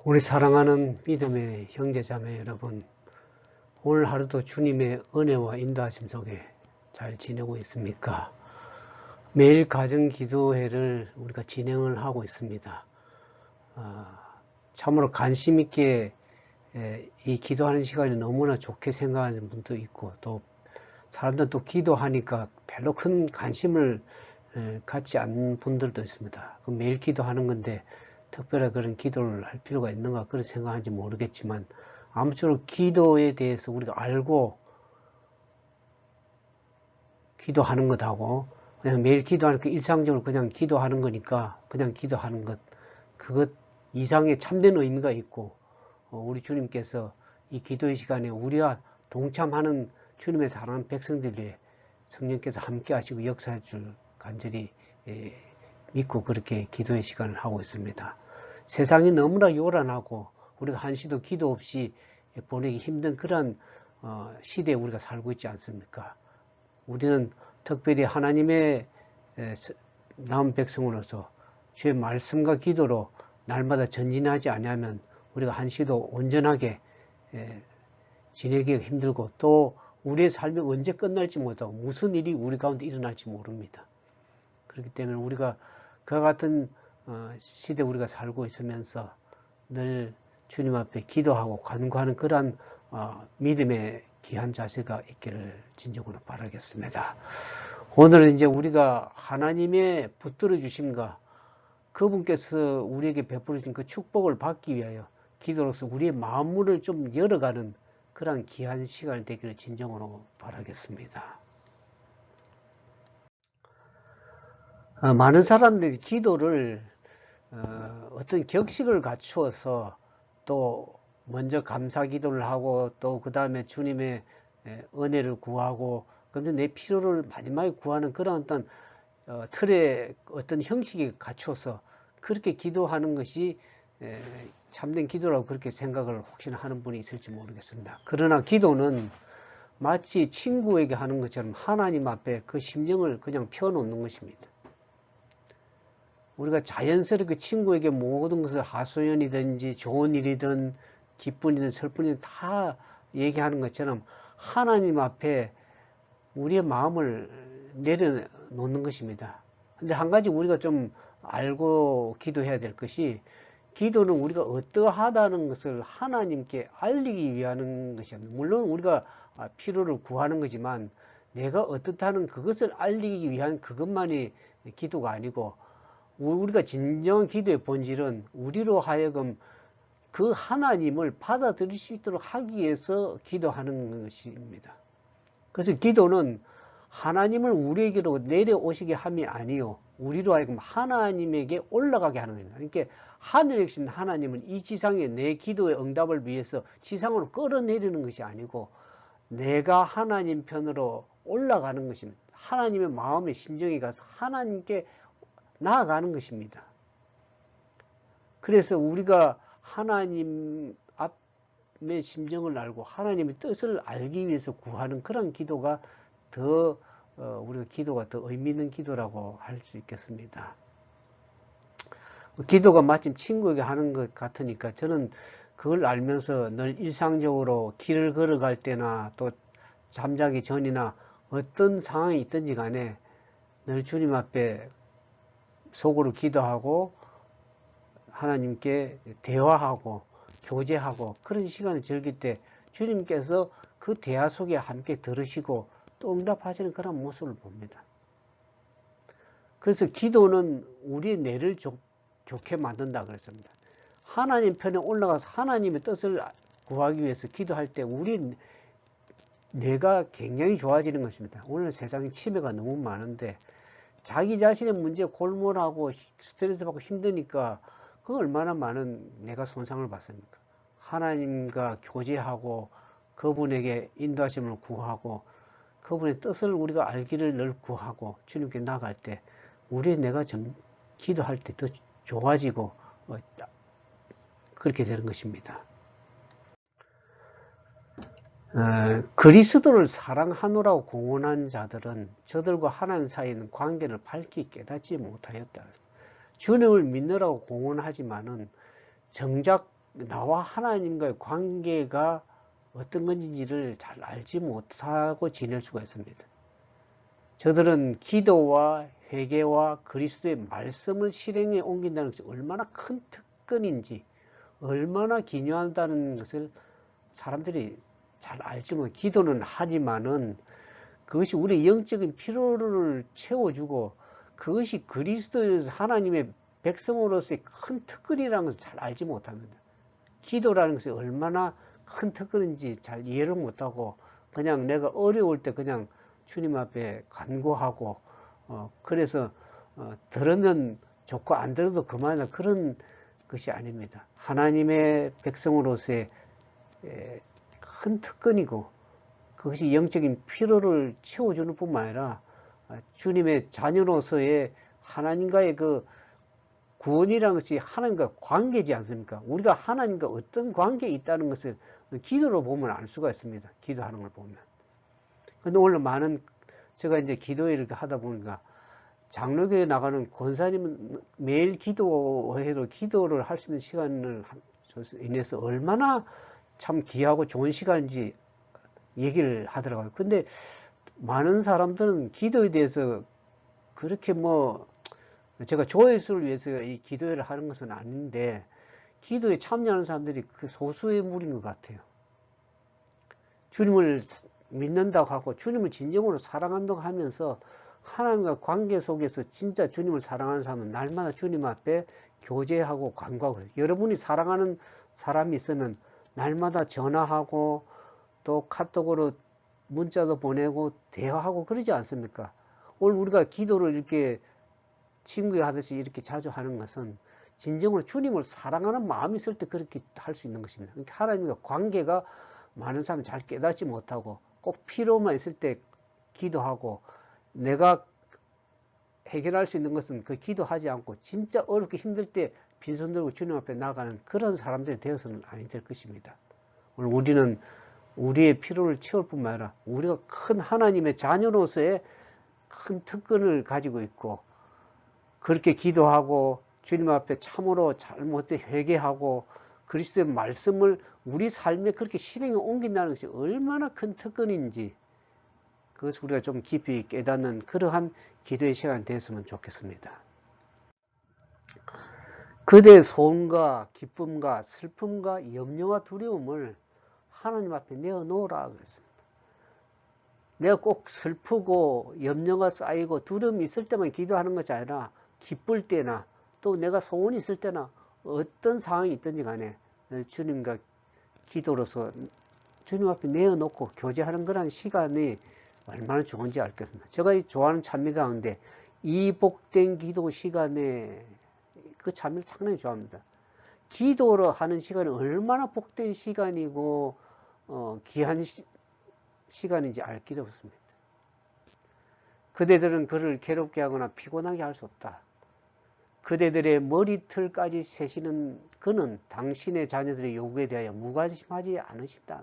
우리 사랑하는 믿음의 형제자매 여러분, 오늘 하루도 주님의 은혜와 인도하심 속에 잘 지내고 있습니까? 매일 가정기도회를 우리가 진행을 하고 있습니다. 참으로 관심 있게 이 기도하는 시간이 너무나 좋게 생각하는 분도 있고, 또 사람들 또 기도하니까 별로 큰 관심을 갖지 않는 분들도 있습니다. 매일 기도하는 건데 특별히 그런 기도를 할 필요가 있는가 그런 생각하는지 모르겠지만, 아무쪼록 기도에 대해서 우리가 알고 기도하는 것하고 그냥 매일 기도하니까 일상적으로 그냥 기도하는 거니까 그냥 기도하는 것, 그것 이상의 참된 의미가 있고, 우리 주님께서 이 기도의 시간에 우리와 동참하는 주님의 사랑하는 백성들 위해 성령께서 함께 하시고 역사할 줄 간절히 믿고 그렇게 기도의 시간을 하고 있습니다. 세상이 너무나 요란하고 우리가 한시도 기도 없이 보내기 힘든 그런 시대에 우리가 살고 있지 않습니까? 우리는 특별히 하나님의 남은 백성으로서 주의 말씀과 기도로 날마다 전진하지 아니하면 우리가 한시도 온전하게 지내기가 힘들고, 또 우리의 삶이 언제 끝날지 모르고 무슨 일이 우리 가운데 일어날지 모릅니다. 그렇기 때문에 우리가 그와 같은 시대에 우리가 살고 있으면서 늘 주님 앞에 기도하고 간구하는 그러한 믿음의 귀한 자세가 있기를 진정으로 바라겠습니다. 오늘은 이제 우리가 하나님의 붙들어 주심과 그분께서 우리에게 베풀어 주신 그 축복을 받기 위하여 기도로서 우리의 마음문을 좀 열어가는 그러한 귀한 시간이 되기를 진정으로 바라겠습니다. 많은 사람들이 기도를 어떤 격식을 갖추어서 또 먼저 감사 기도를 하고 또 그 다음에 주님의 은혜를 구하고 그런데 내 필요를 마지막에 구하는 그런 어떤 틀의 어떤 형식이 갖춰서 그렇게 기도하는 것이 참된 기도라고 그렇게 생각을 혹시나 하는 분이 있을지 모르겠습니다. 그러나 기도는 마치 친구에게 하는 것처럼 하나님 앞에 그 심령을 그냥 펴놓는 것입니다. 우리가 자연스럽게 친구에게 모든 것을 하소연이든지 좋은 일이든 기쁜 일이든 슬픈 일이든 다 얘기하는 것처럼 하나님 앞에 우리의 마음을 내려놓는 것입니다. 근데 한 가지 우리가 좀 알고 기도해야 될 것이, 기도는 우리가 어떠하다는 것을 하나님께 알리기 위한 것입니다. 물론 우리가 필요를 구하는 거지만 내가 어떻다는 그것을 알리기 위한 그것만이 기도가 아니고, 우리가 진정한 기도의 본질은 우리로 하여금 그 하나님을 받아들일 수 있도록 하기 위해서 기도하는 것입니다. 그래서 기도는 하나님을 우리에게로 내려오시게 함이 아니요, 우리로 하여금 하나님에게 올라가게 하는 겁니다. 그러니까 하늘에 계신 하나님은 이 지상에 내 기도의 응답을 위해서 지상으로 끌어내리는 것이 아니고 내가 하나님 편으로 올라가는 것입니다. 하나님의 마음의 심정에 가서 하나님께 나아가는 것입니다. 그래서 우리가 하나님 앞의 심정을 알고 하나님의 뜻을 알기 위해서 구하는 그런 기도가 더 우리가 기도가 더 의미 있는 기도라고 할 수 있겠습니다. 기도가 마침 친구에게 하는 것 같으니까 저는 그걸 알면서 늘 일상적으로 길을 걸어갈 때나 또 잠자기 전이나 어떤 상황이 있든지 간에 늘 주님 앞에 속으로 기도하고 하나님께 대화하고 교제하고 그런 시간을 즐길 때 주님께서 그 대화 속에 함께 들으시고 또 응답하시는 그런 모습을 봅니다. 그래서 기도는 우리의 뇌를 좋게 만든다 그랬습니다. 하나님 편에 올라가서 하나님의 뜻을 구하기 위해서 기도할 때 우리 뇌가 굉장히 좋아지는 것입니다. 오늘 세상에 치매가 너무 많은데 자기 자신의 문제에 골몰하고 스트레스 받고 힘드니까 그 얼마나 많은 뇌가 손상을 받습니까? 하나님과 교제하고 그분에게 인도하심을 구하고 그분의 뜻을 우리가 알기를 늘 구하고 주님께 나갈 때 우리의 뇌가 좀 기도할 때 더 좋아지고 그렇게 되는 것입니다. 그리스도를 사랑하노라고 공언한 자들은 저들과 하나님 사이에 있는 관계를 밝히 깨닫지 못하였다. 주님을 믿느라고 공언하지만은 정작 나와 하나님과의 관계가 어떤 건지를 잘 알지 못하고 지낼 수가 있습니다. 저들은 기도와 회개와 그리스도의 말씀을 실행에 옮긴다는 것이 얼마나 큰 특권인지, 얼마나 기묘하다는 것을 사람들이 잘 알지 못하고, 기도는 하지만은 그것이 우리의 영적인 필요를 채워주고, 그것이 그리스도에서 하나님의 백성으로서의 큰 특권이라는 것을 잘 알지 못합니다. 기도라는 것이 얼마나 큰 특권인지 잘 이해를 못하고, 그냥 내가 어려울 때 그냥 주님 앞에 간구하고, 그래서 들으면 좋고 안 들어도 그만이다, 그런 것이 아닙니다. 하나님의 백성으로서의 큰 특권이고, 그것이 영적인 필요를 채워주는 뿐만 아니라 주님의 자녀로서의 하나님과의 그 구원이라는 것이 하나님과 관계지 않습니까? 우리가 하나님과 어떤 관계에 있다는 것을 기도로 보면 알 수가 있습니다. 기도하는 걸 보면. 근데 오늘 많은, 제가 이제 기도회를 하다 보니까 장로교에 나가는 권사님은 매일 기도회로 기도를 할 수 있는 시간을 인해서 얼마나 참 귀하고 좋은 시간인지 얘기를 하더라고요. 근데 많은 사람들은 기도에 대해서 그렇게 제가 조회수를 위해서 이 기도회를 하는 것은 아닌데, 기도에 참여하는 사람들이 그 소수의 무리인 것 같아요. 주님을 믿는다고 하고 주님을 진정으로 사랑한다고 하면서 하나님과 관계 속에서 진짜 주님을 사랑하는 사람은 날마다 주님 앞에 교제하고 간구하고 그래요. 여러분이 사랑하는 사람이 있으면 날마다 전화하고 또 카톡으로 문자도 보내고 대화하고 그러지 않습니까? 오늘 우리가 기도를 이렇게 친구에 하듯이 이렇게 자주 하는 것은 진정으로 주님을 사랑하는 마음이 있을 때 그렇게 할 수 있는 것입니다. 그러니까 하나님과 관계가 많은 사람이 잘 깨닫지 못하고 꼭 필요만 있을 때 기도하고, 내가 해결할 수 있는 것은 그 기도하지 않고 진짜 어렵게 힘들 때 빈손 들고 주님 앞에 나가는 그런 사람들이 되어서는 아니 될 것입니다. 오늘 우리는 우리의 필요를 채울 뿐만 아니라 우리가 큰 하나님의 자녀로서의 큰 특권을 가지고 있고, 그렇게 기도하고 주님 앞에 참으로 잘못된 회개하고 그리스도의 말씀을 우리 삶에 그렇게 실행에 옮긴다는 것이 얼마나 큰 특권인지, 그것을 우리가 좀 깊이 깨닫는 그러한 기도의 시간이 됐으면 좋겠습니다. 그대의 소원과 기쁨과 슬픔과 염려와 두려움을 하나님 앞에 내어놓으라 그랬습니다. 내가 꼭 슬프고 염려가 쌓이고 두려움이 있을 때만 기도하는 것이 아니라 기쁠 때나 또 내가 소원이 있을 때나 어떤 상황이 있든지 간에 주님과 기도로서 주님 앞에 내어놓고 교제하는 그런 시간이 얼마나 좋은지 알겠습니다. 제가 좋아하는 찬미 가운데 이 복된 기도 시간에, 그 찬미를 상당히 좋아합니다. 기도로 하는 시간은 얼마나 복된 시간이고 귀한 시간인지 알 길이 없습니다. 그대들은 그를 괴롭게 하거나 피곤하게 할 수 없다. 그대들의 머리털까지 세시는 그는 당신의 자녀들의 요구에 대하여 무관심하지 않으신다.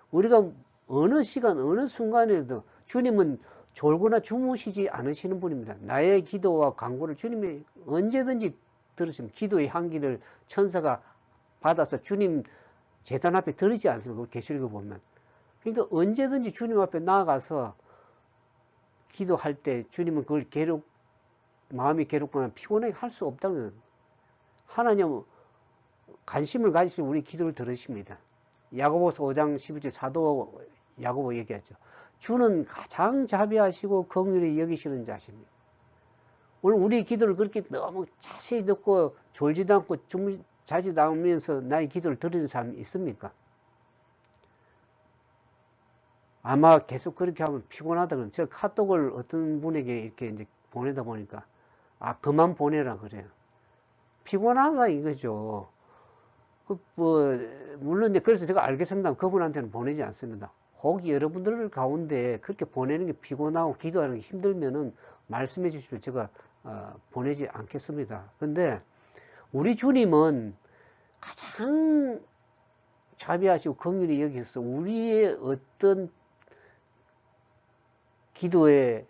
우리가 어느 시간 어느 순간에도 주님은 졸거나 주무시지 않으시는 분입니다. 나의 기도와 간구를 주님이 언제든지 들으시면, 기도의 향기를 천사가 받아서 주님 제단 앞에 들이지 않습니까? 계시록에 보면. 그러니까 언제든지 주님 앞에 나아가서 기도할 때 주님은 그걸 마음이 괴롭거나 피곤하게 할 수 없다는 거예요. 하나님은 관심을 가지시고 우리 기도를 들으십니다. 야고보서 5장 11절 사도 야고보 얘기하죠. 주는 가장 자비하시고 긍휼히 여기시는 자십니다. 오늘 우리 기도를 그렇게 너무 자세히 듣고 졸지도 않고 자지도 않으면서 나의 기도를 들으는 사람이 있습니까? 아마 계속 그렇게 하면 피곤하다는, 제가 카톡을 어떤 분에게 이렇게 이제 보내다 보니까 그만 보내라 그래요. 피곤하다 이거죠. 물론 그래서 제가 알겠습니다. 그분한테는 보내지 않습니다. 혹 여러분들 가운데 그렇게 보내는 게 피곤하고 기도하는 게 힘들면은 말씀해 주시면 제가 보내지 않겠습니다. 근데 우리 주님은 가장 자비하시고 긍휼히 여기서 우리의 어떤 기도에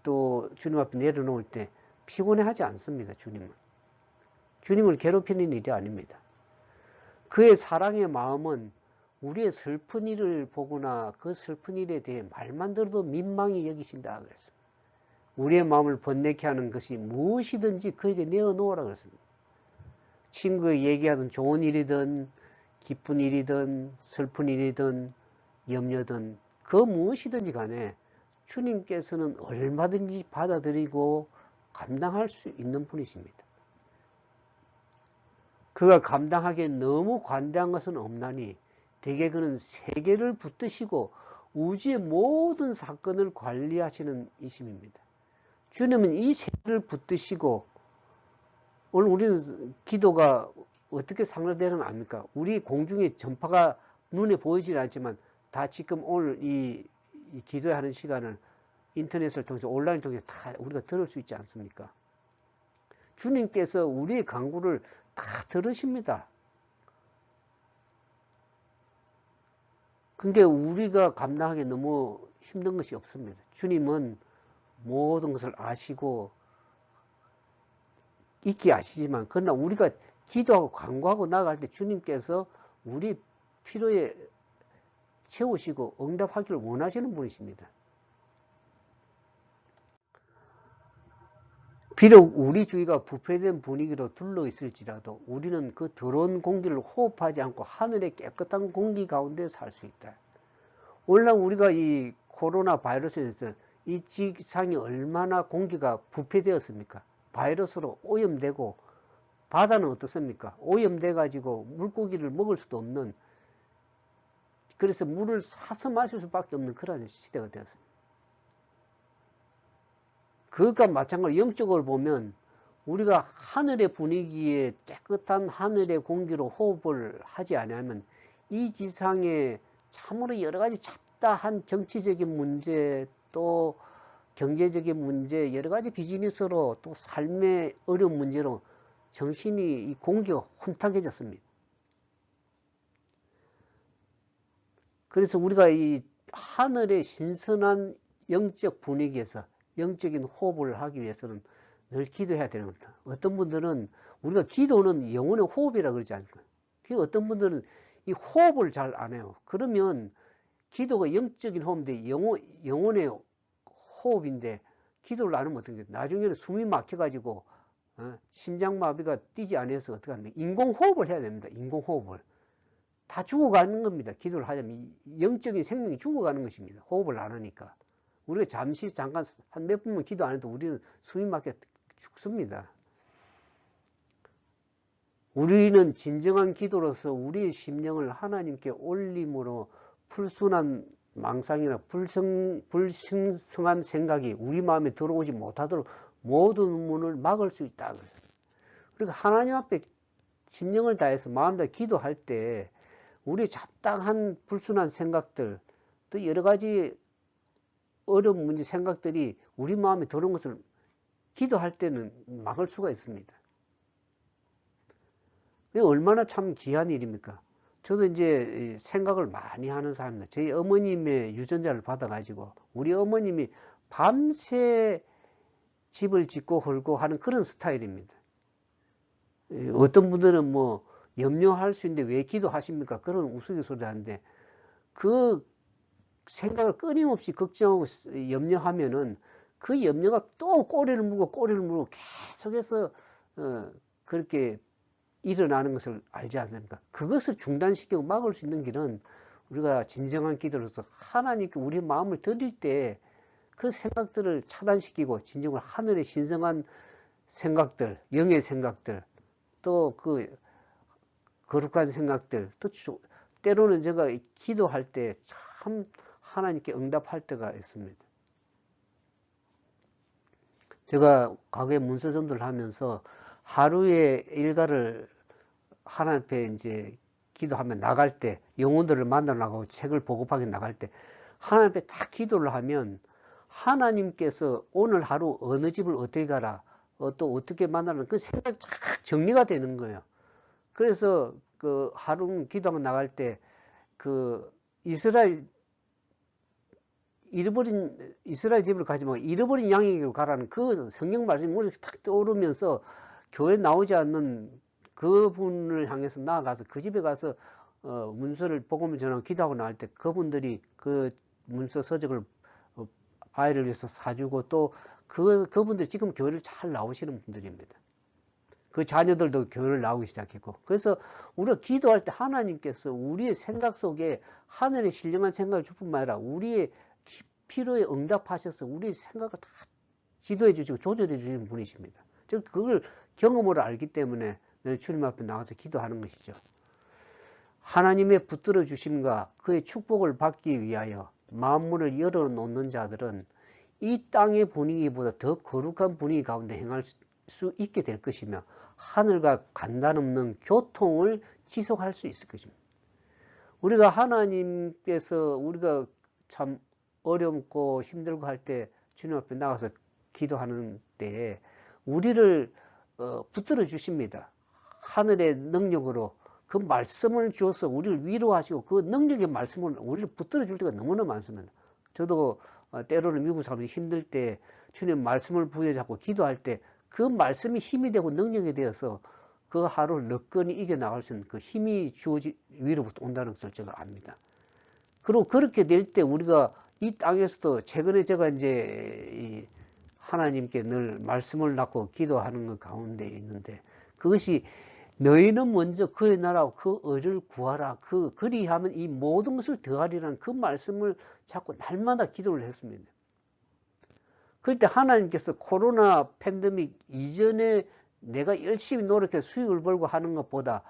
또 주님 앞에 내려놓을 때 피곤해하지 않습니다. 주님은. 주님을 괴롭히는 일이 아닙니다. 그의 사랑의 마음은 우리의 슬픈 일을 보거나 그 슬픈 일에 대해 말만 들어도 민망히 여기신다 그랬습니다. 우리의 마음을 번뇌케 하는 것이 무엇이든지 그에게 내어놓으라 그랬습니다. 친구가 얘기하던 좋은 일이든 기쁜 일이든 슬픈 일이든 염려든 그 무엇이든지 간에 주님께서는 얼마든지 받아들이고 감당할 수 있는 분이십니다. 그가 감당하기에 너무 관대한 것은 없나니 대개 그는 세계를 붙드시고 우주의 모든 사건을 관리하시는 이심입니다. 주님은 이 세계를 붙드시고, 오늘 우리는 기도가 어떻게 상달되는 거 압니까? 우리 공중에 전파가 눈에 보이질 않지만 다 지금 오늘 이 기도하는 시간을 인터넷을 통해서 온라인 통해서 다 우리가 들을 수 있지 않습니까? 주님께서 우리의 간구를 다 들으십니다. 근데 우리가 감당하기 너무 힘든 것이 없습니다. 주님은 모든 것을 아시고 익히 아시지만 그러나 우리가 기도하고 간구하고 나갈 때 주님께서 우리 필요에 채우시고 응답하기를 원하시는 분이십니다. 비록 우리 주위가 부패된 분위기로 둘러 있을지라도 우리는 그 더러운 공기를 호흡하지 않고 하늘의 깨끗한 공기 가운데 살 수 있다. 오늘날 우리가 이 코로나 바이러스에서 이 지상이 얼마나 공기가 부패되었습니까? 바이러스로 오염되고, 바다는 어떻습니까? 오염돼 가지고 물고기를 먹을 수도 없는, 그래서 물을 사서 마실 수밖에 없는 그런 시대가 되었습니다. 그것과 마찬가지로 영적으로 보면 우리가 하늘의 분위기에 깨끗한 하늘의 공기로 호흡을 하지 않으면 이 지상에 참으로 여러 가지 잡다한 정치적인 문제, 또 경제적인 문제, 여러 가지 비즈니스로 또 삶의 어려운 문제로 정신이, 이 공기가 혼탁해졌습니다. 그래서 우리가 이 하늘의 신선한 영적 분위기에서 영적인 호흡을 하기 위해서는 늘 기도해야 되는 겁니다. 어떤 분들은 우리가 기도는 영혼의 호흡이라 그러지 않을까요? 어떤 분들은 이 호흡을 잘 안 해요. 그러면 기도가 영적인 호흡인데 영혼의 호흡인데 기도를 안 하면 어떻게 돼요? 나중에는 숨이 막혀가지고 심장마비가 뛰지 않아서 어떻게 합니까? 인공호흡을 해야 됩니다. 인공호흡을. 다 죽어가는 겁니다. 기도를 하자면 영적인 생명이 죽어가는 것입니다. 호흡을 안 하니까. 우리가 잠깐 한 몇 분만 기도 안 해도 우리는 숨이 막혀 죽습니다. 우리는 진정한 기도로서 우리의 심령을 하나님께 올림으로 불순한 망상이나 불승성한 생각이 우리 마음에 들어오지 못하도록 모든 문을 막을 수 있다. 그러니까 하나님 앞에 심령을 다해서 마음 다해 기도할 때 우리 잡다한 불순한 생각들, 또 여러 가지 어려운 문제 생각들이 우리 마음에 들어온 것을 기도할 때는 막을 수가 있습니다. 얼마나 참 귀한 일입니까? 저도 이제 생각을 많이 하는 사람입니다. 저희 어머님의 유전자를 받아가지고 우리 어머님이 밤새 집을 짓고 헐고 하는 그런 스타일입니다. 어떤 분들은 뭐 염려할 수 있는데 왜 기도하십니까? 그런 우스갯소리 하는데 그 생각을 끊임없이 걱정하고 염려하면은 그 염려가 또 꼬리를 물고 계속해서 그렇게 일어나는 것을 알지 않습니까? 그것을 중단시키고 막을 수 있는 길은 우리가 진정한 기도로서 하나님께 우리 마음을 드릴 때 그 생각들을 차단시키고 진정으로 하늘의 신성한 생각들, 영의 생각들, 또 그 거룩한 생각들, 또 때로는 제가 기도할 때 참 하나님께 응답할 때가 있습니다. 제가 과거에 문서전도를 하면서 하루의 일과를 하나님 앞에 이제 기도하면 나갈 때, 영혼들을 만나러 나가고 책을 보급하게 나갈 때 하나님 앞에 딱 기도를 하면 하나님께서 오늘 하루 어느 집을 어떻게 가라, 또 어떻게 만나는 그 생각이 쫙 정리가 되는 거예요. 그래서 그 하루 기도하면 나갈 때 그 이스라엘 집으로 가지 말고 잃어버린 양에게로 가라는 그 성경 말씀이 머리에 탁 떠오르면서 교회 나오지 않는 그분을 향해서 나아가서 그 집에 가서 문서를 복음을 전하고 기도하고 나올 때 그분들이 그 문서 서적을 아이를 위해서 사주고 또 그분들이 지금 교회를 잘 나오시는 분들입니다. 그 자녀들도 교회를 나오기 시작했고, 그래서 우리가 기도할 때 하나님께서 우리의 생각 속에 하늘의 신령한 생각을 줄 뿐만 아니라 우리의 필요에 응답하셔서 우리의 생각을 다 지도해 주시고 조절해 주시는 분이십니다. 즉 그걸 경험으로 알기 때문에 늘 주님 앞에 나가서 기도하는 것이죠. 하나님의 붙들어 주심과 그의 축복을 받기 위하여 만문을 열어놓는 자들은 이 땅의 분위기보다 더 거룩한 분위기 가운데 행할 수 있게 될 것이며 하늘과 간단 없는 교통을 지속할 수 있을 것입니다. 우리가 하나님께서 우리가 참 어렵고 힘들고 할 때 주님 앞에 나가서 기도하는 때에 우리를 붙들어 주십니다. 하늘의 능력으로 그 말씀을 주어서 우리를 위로하시고 그 능력의 말씀을 우리를 붙들어 줄 때가 너무나 많습니다. 저도 때로는 미국 사람이 힘들 때 주님 말씀을 부여잡고 기도할 때 그 말씀이 힘이 되고 능력이 되어서 그 하루를 너끈히 이겨나갈 수 있는 그 힘이 주어지 위로부터 온다는 것을 제가 압니다. 그리고 그렇게 될 때 우리가 이 땅에서도 최근에 제가 이제 하나님께 늘 말씀을 낳고 기도하는 것 가운데 있는데 그것이 너희는 먼저 그의 나라와 그 의를 구하라. 그리하면 이 모든 것을 더하리라는 그 말씀을 자꾸 날마다 기도를 했습니다. 그럴 때 하나님께서 코로나 팬데믹 이전에 내가 열심히 노력해서 수익을 벌고 하는 것보다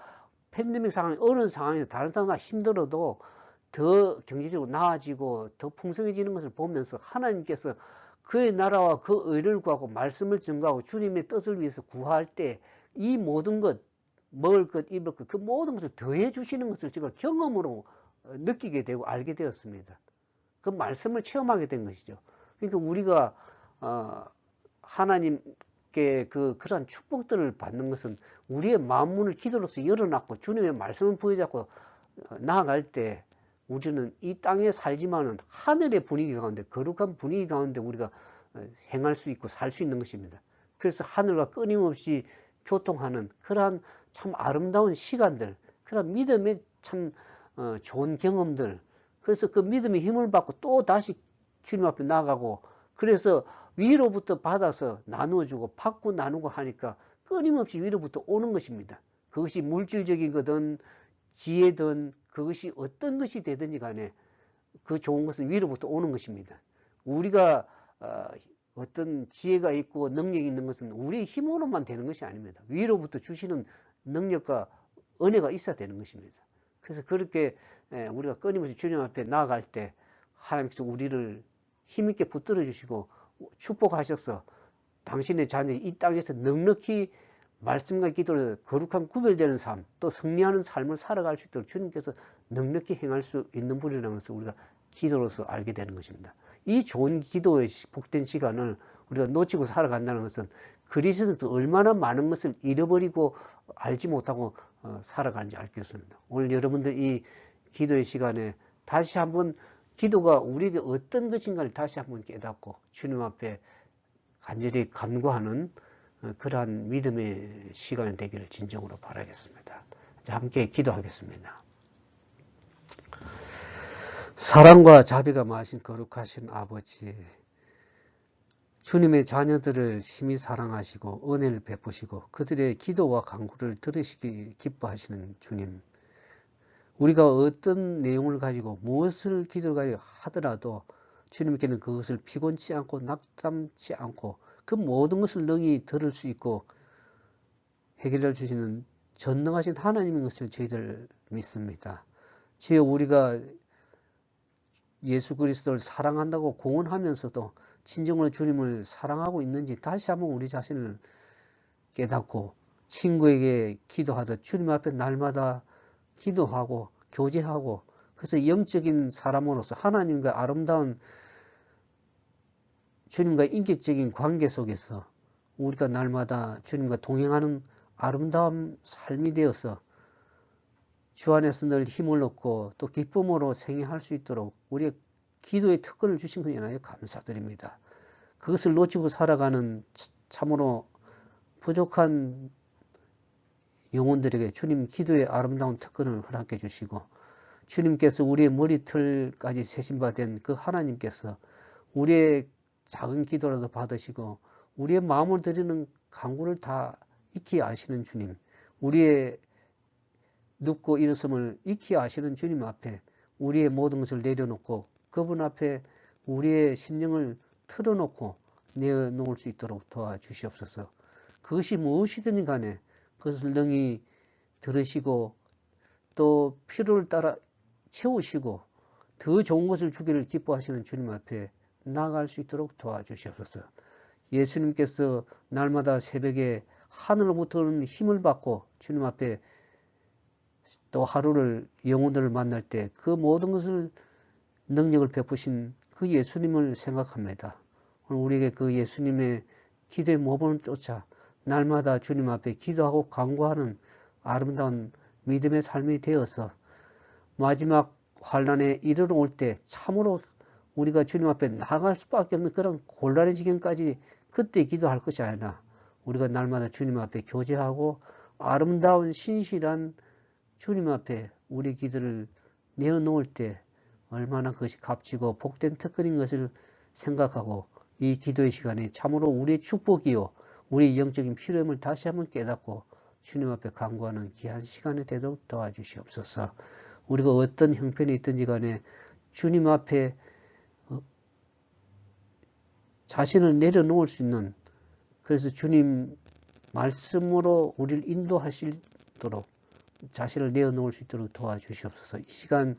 팬데믹 상황이 어려운 상황에서 다른 사람보다 힘들어도 더 경제적으로 나아지고 더 풍성해지는 것을 보면서 하나님께서 그의 나라와 그 의를 구하고 말씀을 증거하고 주님의 뜻을 위해서 구할 때 이 모든 것, 먹을 것, 입을 것, 그 모든 것을 더해 주시는 것을 제가 경험으로 느끼게 되고 알게 되었습니다. 그 말씀을 체험하게 된 것이죠. 그러니까 우리가 하나님께 그러한 축복들을 받는 것은 우리의 마음문을 기도로서 열어놨고 주님의 말씀을 부여잡고 나아갈 때 우리는 이 땅에 살지만은 하늘의 분위기 가운데 거룩한 분위기 가운데 우리가 행할 수 있고 살 수 있는 것입니다. 그래서 하늘과 끊임없이 교통하는 그러한 참 아름다운 시간들, 그런 믿음의 참 좋은 경험들, 그래서 그 믿음의 힘을 받고 또 다시 주님 앞에 나가고 그래서 위로부터 받아서 나누어주고 받고 나누고 하니까 끊임없이 위로부터 오는 것입니다. 그것이 물질적인 거든 지혜든 그것이 어떤 것이 되든지 간에 그 좋은 것은 위로부터 오는 것입니다. 우리가 어떤 지혜가 있고 능력이 있는 것은 우리의 힘으로만 되는 것이 아닙니다. 위로부터 주시는 능력과 은혜가 있어야 되는 것입니다. 그래서 그렇게 우리가 끊임없이 주님 앞에 나아갈 때 하나님께서 우리를 힘있게 붙들어 주시고 축복하셔서 당신의 자녀이 이 땅에서 넉넉히 말씀과 기도로 거룩한 구별되는 삶, 또 승리하는 삶을 살아갈 수 있도록 주님께서 넉넉히 행할 수 있는 분이라는 것을 우리가 기도로서 알게 되는 것입니다. 이 좋은 기도의 복된 시간을 우리가 놓치고 살아간다는 것은 그리스도도 얼마나 많은 것을 잃어버리고 알지 못하고 살아가는지 알 수 있습니다. 오늘 여러분들 이 기도의 시간에 다시 한번 기도가 우리에게 어떤 것인가를 다시 한번 깨닫고 주님 앞에 간절히 간구하는 그러한 믿음의 시간이 되기를 진정으로 바라겠습니다. 함께 기도하겠습니다. 사랑과 자비가 많으신 거룩하신 아버지, 주님의 자녀들을 심히 사랑하시고 은혜를 베푸시고 그들의 기도와 간구를 들으시기 기뻐하시는 주님, 우리가 어떤 내용을 가지고 무엇을 기도를 가지고 하더라도 주님께는 그것을 피곤치 않고 낙담치 않고 그 모든 것을 능히 들을 수 있고 해결해 주시는 전능하신 하나님인 것을 저희들 믿습니다. 주여, 우리가 예수 그리스도를 사랑한다고 공언하면서도 진정으로 주님을 사랑하고 있는지 다시 한번 우리 자신을 깨닫고 친구에게 기도하듯 주님 앞에 날마다 기도하고 교제하고 그래서 영적인 사람으로서 하나님과 아름다운 주님과 인격적인 관계 속에서 우리가 날마다 주님과 동행하는 아름다운 삶이 되어서 주 안에서 늘 힘을 얻고 또 기쁨으로 생애할 수 있도록 우리의 기도의 특권을 주신 것에 인하여 감사드립니다. 그것을 놓치고 살아가는 참으로 부족한 영혼들에게 주님 기도의 아름다운 특권을 허락해 주시고, 주님께서 우리의 머리털까지 세심받은 그 하나님께서 우리의 작은 기도라도 받으시고 우리의 마음을 드리는 간구를 다 익히 아시는 주님, 우리의 눕고 일어섬을 익히 아시는 주님 앞에 우리의 모든 것을 내려놓고 그분 앞에 우리의 심령을 틀어놓고 내어놓을 수 있도록 도와주시옵소서. 그것이 무엇이든 간에 그것을 능히 들으시고 또 필요를 따라 채우시고 더 좋은 것을 주기를 기뻐하시는 주님 앞에 나아갈 수 있도록 도와주시옵소서. 예수님께서 날마다 새벽에 하늘로부터 오는 힘을 받고 주님 앞에 또 하루를 영혼들을 만날 때 그 모든 것을 능력을 베푸신 그 예수님을 생각합니다. 오늘 우리에게 그 예수님의 기도의 모범을 쫓아 날마다 주님 앞에 기도하고 간구하는 아름다운 믿음의 삶이 되어서 마지막 환난에 이르러 올 때 참으로 우리가 주님 앞에 나갈 수밖에 없는 그런 곤란의 지경까지 그때 기도할 것이 아니라 우리가 날마다 주님 앞에 교제하고 아름다운 신실한 주님 앞에 우리 기도를 내어놓을 때 얼마나 그것이 값지고 복된 특권인 것을 생각하고 이 기도의 시간에 참으로 우리의 축복이요 우리의 영적인 필요함을 다시 한번 깨닫고 주님 앞에 간구하는 귀한 시간이 되도록 도와주시옵소서. 우리가 어떤 형편이 있든지 간에 주님 앞에 자신을 내려놓을 수 있는, 그래서 주님 말씀으로 우리를 인도하시도록 자신을 내어놓을 수 있도록 도와주시옵소서. 이 시간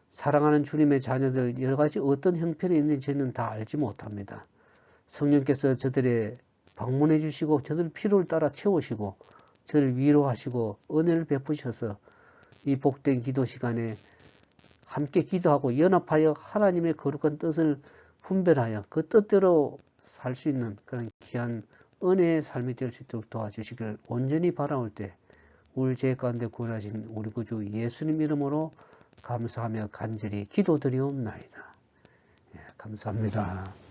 사랑하는 주님의 자녀들 여러 가지 어떤 형편이 있는지 저는 다 알지 못합니다. 성령께서 저들의 방문해 주시고 저들 필요를 따라 채우시고 저를 위로하시고 은혜를 베푸셔서 이 복된 기도 시간에 함께 기도하고 연합하여 하나님의 거룩한 뜻을 분별하여 그 뜻대로 살 수 있는 그런 귀한 은혜의 삶이 될 수 있도록 도와주시기를 온전히 바라올 때 우리 죄 가운데 구원하신 우리 구주 예수님 이름으로 감사하며 간절히 기도드리옵나이다. 예, 감사합니다.